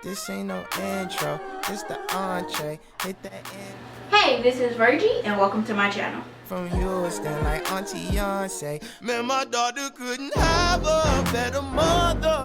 This ain't no intro, this the entree. Hit the end. Hey, this is Virgie, and welcome to my channel. From Houston, like Auntie Beyonce. Man, my daughter couldn't have a better mother.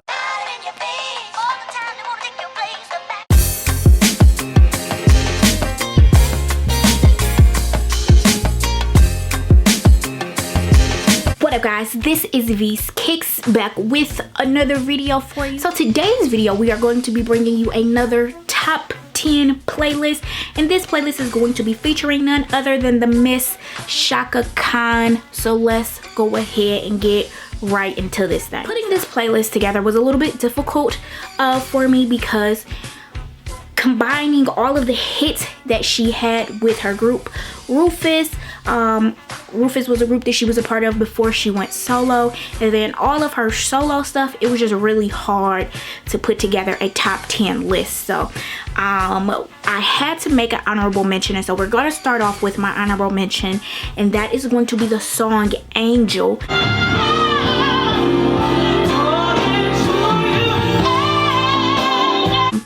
What up guys, this is V's Kicks back with another video for you. So today's video we are going to be bringing you another top 10 playlist, and this playlist is going to be featuring none other than the Miss Chaka Khan. So let's go ahead and get right into this thing. Putting this playlist together was a little bit difficult for me because combining all of the hits that she had with her group Rufus. Rufus was a group that she was a part of before she went solo, and then all of her solo stuff, it was just really hard to put together a top 10 list. So I had to make an honorable mention, and so we're going to start off with my honorable mention, and that is going to be the song Angel.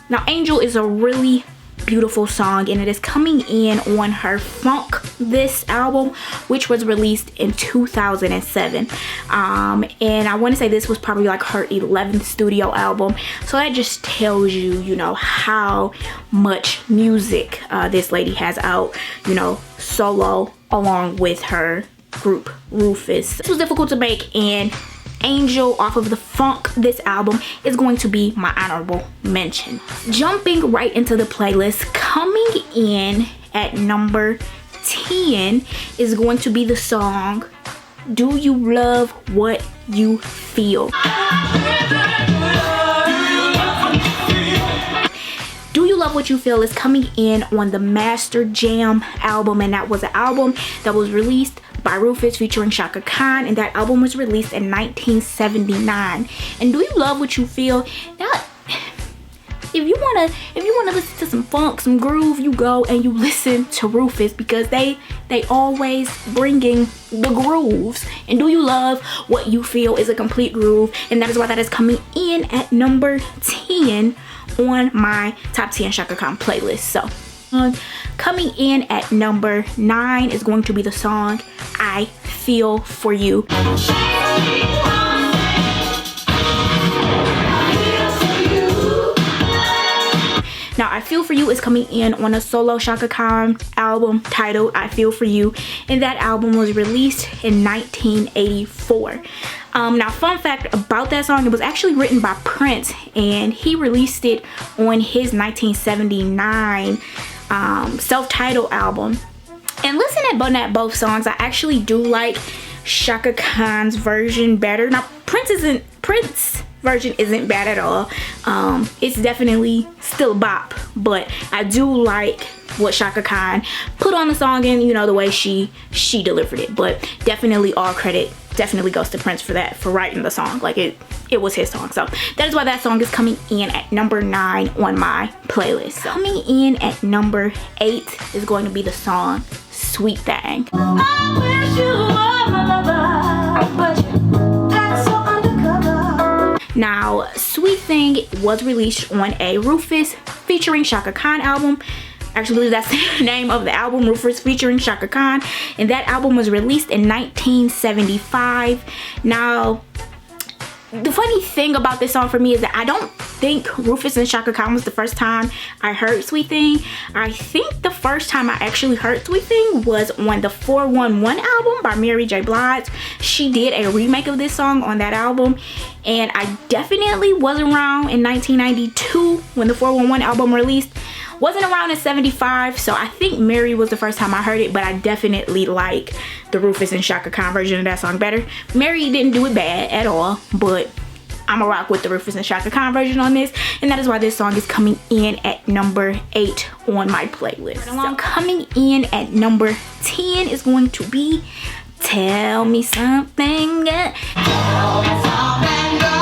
Now Angel is a really beautiful song, and it is coming in on her Funk This album, which was released in 2007, and I want to say this was probably like her 11th studio album. So that just tells you, you know, how much music this lady has out, you know, solo along with her group Rufus. This was difficult to make, and Angel off of the Funk This album is going to be my honorable mention. Jumping right into the playlist, coming in at number 10 is going to be the song Do You Love What You Feel. Do You Love What You Feel is coming in on the Master Jam album, and that was an album that was released by Rufus featuring Chaka Khan, and that album was released in 1979. And Do You Love What You Feel? Now, if you wanna listen to some funk, some groove, you go and you listen to Rufus, because they always bringing the grooves. And Do You Love What You Feel is a complete groove, and that is why that is coming in at number 10 on my top 10 Chaka Khan playlist. So coming in at number 9 is going to be the song I Feel For You. Now I Feel For You is coming in on a solo Chaka Khan album titled I Feel For You, and that album was released in 1984. Now fun fact about that song, it was actually written by Prince, and he released it on his 1979 self-titled album. And listening at both songs, I actually do like Chaka Khan's version better. Now Prince version isn't bad at all. It's definitely still a bop, but I do like what Chaka Khan put on the song, and you know, the way she delivered it. But definitely all credit definitely goes to Prince for that, for writing the song. Like it was his song. So that is why that song is coming in at number 9 on my playlist. So coming in at number 8 is going to be the song Sweet Thing. I wish you were my lover, but you act so undercover. Now Sweet Thing was released on a Rufus featuring Chaka Khan album. Actually, that's the name of the album, Rufus featuring Chaka Khan, and that album was released in 1975. Now, the funny thing about this song for me is that I don't think Rufus and Chaka Khan was the first time I heard Sweet Thing. I think the first time I actually heard Sweet Thing was on the 411 album by Mary J. Blige. She did a remake of this song on that album, and I definitely wasn't around in 1992 when the 411 album released. Wasn't around in 75, so I think Mary was the first time I heard it, but I definitely like the Rufus and Chaka Khan version of that song better. Mary didn't do it bad at all, but I'ma rock with the Rufus and Chaka Khan version on this, and that is why this song is coming in at number 8 on my playlist. So coming in at number 10 is going to be Tell Me Something Good. Tell me something good.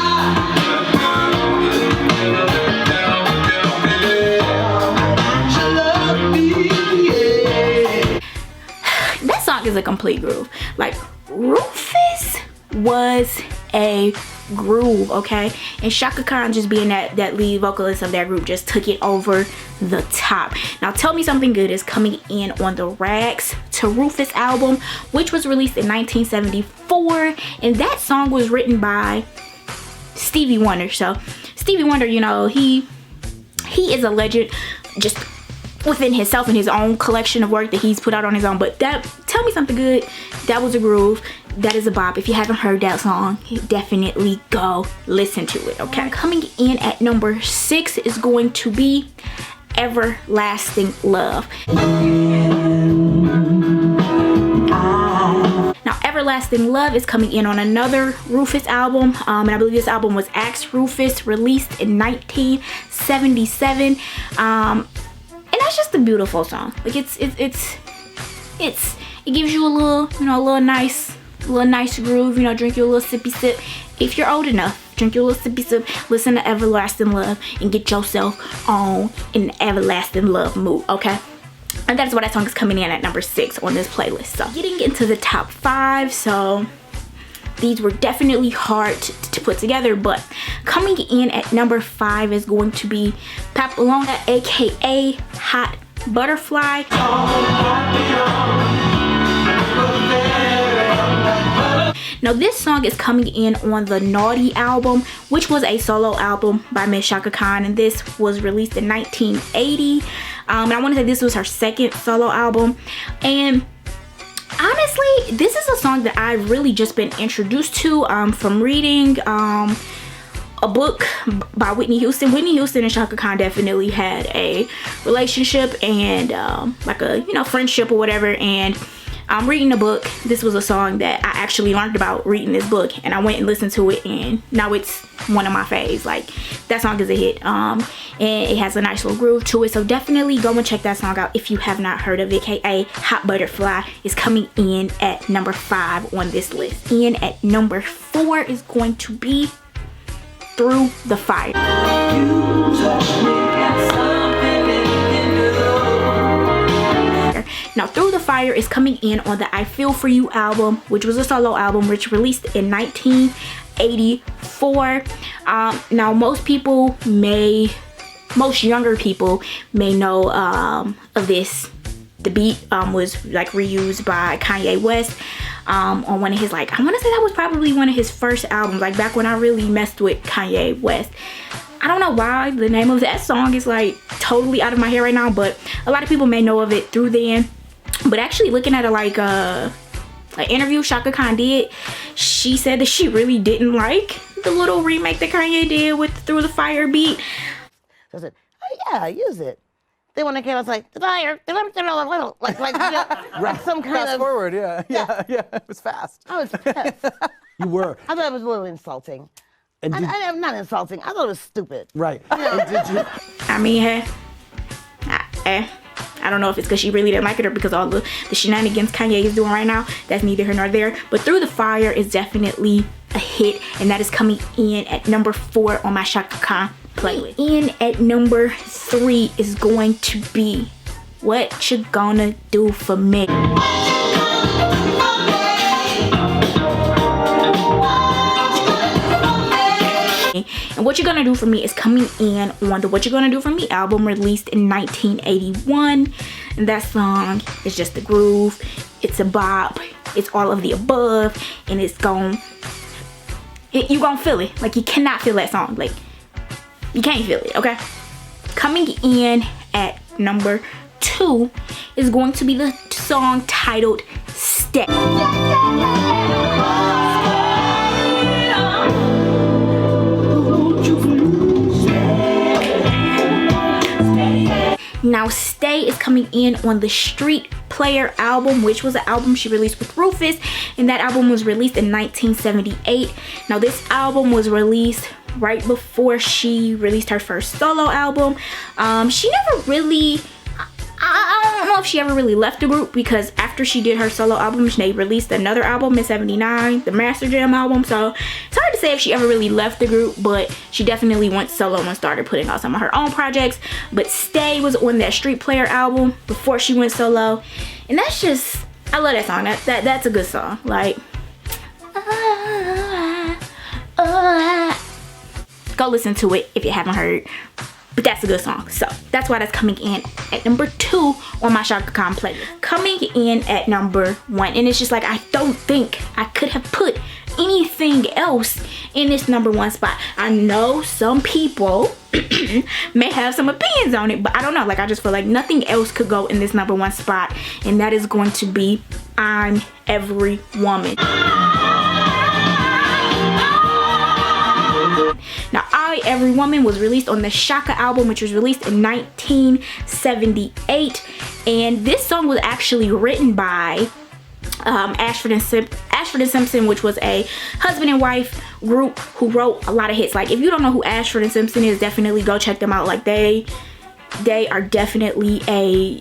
Is a complete groove. Like Rufus was a groove, okay? And Chaka Khan, just being that lead vocalist of that group, just took it over the top. Now Tell Me Something Good is coming in on the Rags to Rufus album, which was released in 1974, and that song was written by Stevie Wonder. So Stevie Wonder, you know, he is a legend just within himself and his own collection of work that he's put out on his own. But that Tell Me Something Good, that was a groove. That is a bop. If you haven't heard that song, definitely go listen to it, okay? Coming in at number 6 is going to be Everlasting Love. Now Everlasting Love is coming in on another Rufus album, and I believe this album was Axe Rufus, released in 1977. And that's just a beautiful song. Like it gives you a little, you know, a little nice groove, you know, drink your little sippy sip. If you're old enough, drink your little sippy sip, listen to Everlasting Love, and get yourself on an Everlasting Love mood, okay? And that's why that song is coming in at number 6 on this playlist. So getting into the top 5, so these were definitely hard to put together, but coming in at number 5 is going to be Papillona, aka Hot Butterfly. Now this song is coming in on the Naughty album, which was a solo album by Miss Chaka Khan, and this was released in 1980. And I want to say this was her second solo album. And honestly, this is a song that I've really just been introduced to from reading a book by Whitney Houston. Whitney Houston and Chaka Khan definitely had a relationship and like a, you know, friendship or whatever. And I'm reading the book. This was a song that I actually learned about reading this book, and I went and listened to it, and now it's one of my faves. Like, that song is a hit, and it has a nice little groove to it, so definitely go and check that song out if you have not heard of it. aka Hot Butterfly is coming in at number 5 on this list. In at number 4 is going to be Through the Fire. Now Through the Fire is coming in on the I Feel For You album, which was a solo album, which released in 1984. Now most younger people may know of this. The beat was like reused by Kanye West on one of his, like, I want to say that was probably one of his first albums, like back when I really messed with Kanye West. I don't know why the name of that song is like totally out of my head right now, but a lot of people may know of it through then. But actually looking at it, like an interview Chaka Khan did, she said that she really didn't like the little remake that Kanye did with Through the Fire beat. So I said, oh yeah, use it. Then when it came, I was like, the fire, like you know, like some kind fast of forward, yeah. It was fast. I was pissed. You were. I thought it was a little insulting. And I'm not insulting. I thought it was stupid. right. And did you? I mean, I don't know if it's because she really didn't like it or because all the shenanigans Kanye is doing right now. That's neither here nor there. But Through the Fire is definitely a hit, and that is coming in at number 4 on my Chaka Khan playlist. In at number 3 is going to be What You Gonna Do For Me. And What You Gonna Do For Me is coming in on the What You Gonna Do For Me album, released in 1981. And that song is just the groove. It's a bop. It's all of the above. And it's you gonna feel it. Like, you cannot feel that song. Like, you can't feel it, okay? Coming in at number 2 is going to be the song titled Stay. Now Stay is coming in on the Street Player album, which was an album she released with Rufus, and that album was released in 1978. Now this album was released right before she released her first solo album. She never really, I don't know if she ever really left the group, because after she did her solo album, they released another album in 79, the Master Jam album. So it's hard to say if she ever really left the group, but she definitely went solo and started putting out some of her own projects. But Stay was on that Street Player album before she went solo, and that's just, I love that song. That's a good song. Like, Go listen to it if you haven't heard. But that's a good song. So that's why that's coming in at number 2 on my Chaka Khan playlist. Coming in at number 1. And it's just like, I don't think I could have put anything else in this number 1 spot. I know some people may have some opinions on it, but I don't know. Like, I just feel like nothing else could go in this number 1 spot. And that is going to be I'm Every Woman. Now, I Every Woman was released on the Chaka album, which was released in 1978. And this song was actually written by Ashford and Simpson, which was a husband and wife group who wrote a lot of hits. Like, if you don't know who Ashford and Simpson is, definitely go check them out. Like, they are definitely a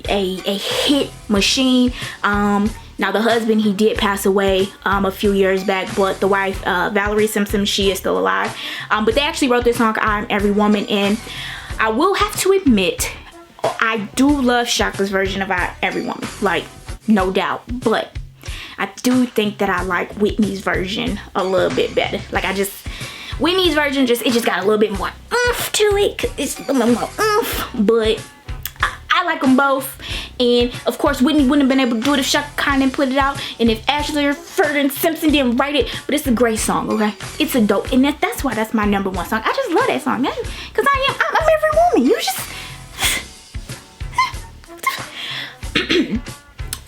hit machine. Now, the husband, he did pass away a few years back, but the wife, Valerie Simpson, she is still alive. But they actually wrote this song, I'm Every Woman, and I will have to admit, I do love Chaka's version of I Every Woman, like, no doubt. But I do think that I like Whitney's version a little bit better. Like, Whitney's version, it just got a little bit more oomph to it. It's a little more oomph, but I like them both. And of course, Whitney wouldn't have been able to do it if Chaka Khan didn't put it out, and if Ashford and Simpson didn't write it. But it's a great song, okay? It's a dope, and that's why that's my number 1 song. I just love that song, because I'm every woman. You just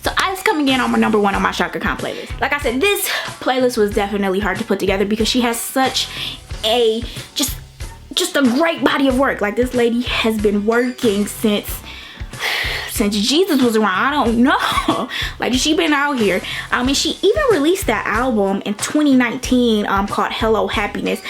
so it's coming in on my number 1 on my Chaka Khan playlist. Like I said, this playlist was definitely hard to put together because she has such a just a great body of work. Like, this lady has been working since Jesus was around. I don't know. Like, she been out here. And she even released that album in 2019 called Hello Happiness.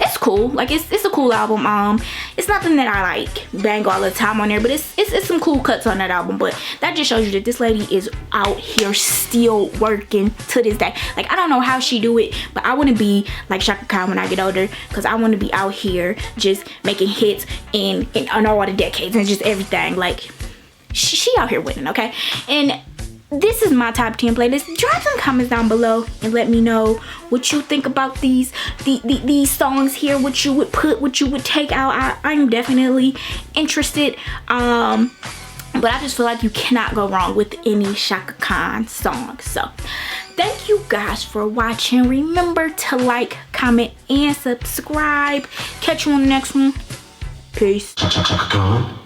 It's cool. Like, it's a cool album. It's nothing that I like bang all the time on there, but it's some cool cuts on that album. But that just shows you that this lady is out here still working to this day. Like, I don't know how she do it, but I want to be like Chaka Khan when I get older, because I want to be out here just making hits in all the decades and just everything. Like, she out here winning, okay? And this is my top 10 playlist. Drop some comments down below and let me know what you think about these songs here, what you would put, what you would take out. I'm definitely interested. But I just feel like you cannot go wrong with any Chaka Khan song. So thank you guys for watching. Remember to like, comment, and subscribe. Catch you on the next one. Peace. Chaka Khan.